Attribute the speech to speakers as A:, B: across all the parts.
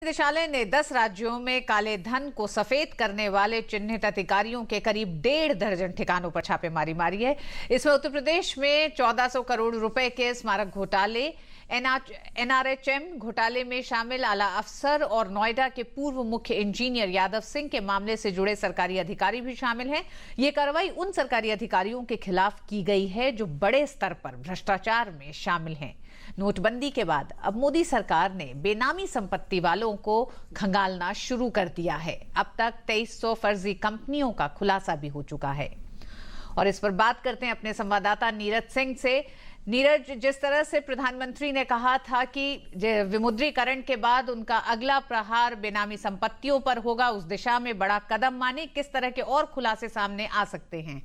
A: निदेशालय ने 10 राज्यों में काले धन को सफेद करने वाले चिन्हित अधिकारियों के करीब 1.5 दर्जन ठिकानों पर छापेमारी मारी है। इसमें उत्तर प्रदेश में 1400 करोड़ रुपए के स्मारक घोटाले, एनआरएचएम घोटाले में शामिल आला अफसर और नोएडा के पूर्व मुख्य इंजीनियर यादव सिंह के मामले से जुड़े सरकारी अधिकारी भी शामिल हैं। ये कार्रवाई उन सरकारी अधिकारियों के खिलाफ की गई है जो बड़े स्तर पर भ्रष्टाचार में शामिल हैं। नोटबंदी के बाद अब मोदी सरकार ने बेनामी संपत्ति वालों को खंगालना शुरू कर दिया है। अब तक 2300 फर्जी कंपनियों का खुलासा भी हो चुका है। और इस पर बात करते हैं अपने संवाददाता नीरज सिंह से। नीरज, जिस तरह से प्रधानमंत्री ने कहा था कि विमुद्रीकरण के बाद उनका अगला प्रहार बेनामी संपत्तियों पर होगा, उस दिशा में बड़ा कदम माने, किस तरह के और खुलासे सामने आ सकते हैं?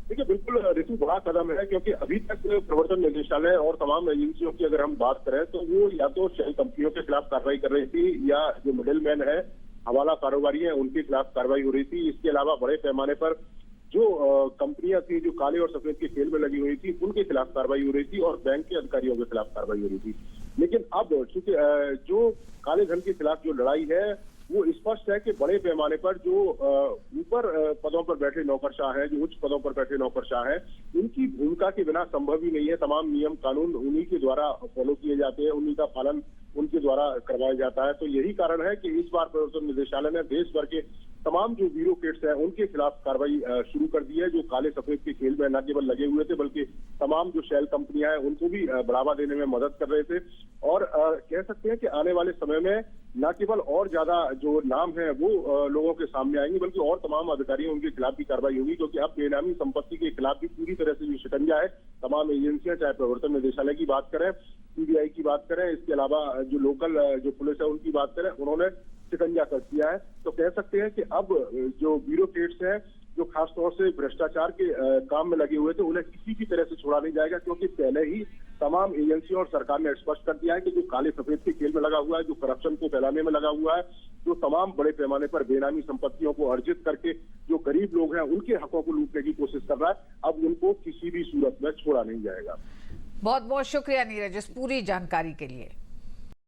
B: देखिए, बिल्कुल ऋतु बड़ा कदम है, क्योंकि अभी तक प्रवर्तन निदेशालय और तमाम एजेंसियों की अगर हम बात करें तो वो या तो शेल कंपनियों के खिलाफ कार्रवाई कर रही थी, या जो मिडिल मैन है, हवाला कारोबारी है, उनके खिलाफ कार्रवाई हो रही थी। इसके अलावा बड़े पैमाने पर जो कंपनियां थी जो काले और सफेद के खेल में लगी हुई थी, उनके खिलाफ कार्रवाई हो रही थी और बैंक के अधिकारियों के खिलाफ कार्रवाई हो रही थी। लेकिन अब चूंकि जो काले धन के खिलाफ जो लड़ाई है वो स्पष्ट है कि बड़े पैमाने पर जो ऊपर पदों पर बैठे नौकरशाह हैं, जो उच्च पदों पर बैठे नौकरशाह हैं, उनकी भूमिका के बिना संभव ही नहीं है। तमाम नियम कानून उन्हीं के द्वारा फॉलो किए जाते हैं, उन्हीं का पालन उनके द्वारा करवाया जाता है। तो यही कारण है कि इस बार प्रवर्तन निदेशालय ने देश भर के तमाम जो ब्यूरोक्रेट्स हैं उनके खिलाफ कार्रवाई शुरू कर दी है, जो काले सफेद के खेल में न केवल लगे हुए थे बल्कि तमाम जो शेल कंपनियां हैं उनको भी बढ़ावा देने में मदद कर रहे थे। और कह सकते हैं कि आने वाले समय में न केवल और ज्यादा जो नाम है वो लोगों के सामने आएंगे, बल्कि और तमाम अधिकारियों उनके खिलाफ भी कार्रवाई होगी, क्योंकि अब बेनामी संपत्ति के खिलाफ भी पूरी तरह से जो शिकंजा है, तमाम एजेंसियां, चाहे प्रवर्तन निदेशालय की बात करें, सीबीआई की बात करें, इसके अलावा जो लोकल जो पुलिस है उनकी बात करें, उन्होंने शिकंजा कर दिया है। तो कह सकते हैं कि अब जो ब्यूरोक्रेट्स हैं जो खासतौर से भ्रष्टाचार के काम में लगे हुए थे, उन्हें किसी भी तरह से छोड़ा नहीं जाएगा, क्योंकि पहले ही तमाम एजेंसियों और सरकार ने स्पष्ट कर दिया है कि जो काले सफेद के खेल में लगा हुआ है, जो करप्शन को फैलाने में लगा हुआ है, जो तमाम बड़े पैमाने पर बेनामी संपत्तियों को अर्जित करके जो गरीब लोग हैं उनके हकों को लूटने की कोशिश कर रहा है, अब उनको किसी भी सूरत में छोड़ा नहीं जाएगा।
A: बहुत बहुत शुक्रिया नीरज इस पूरी जानकारी के लिए।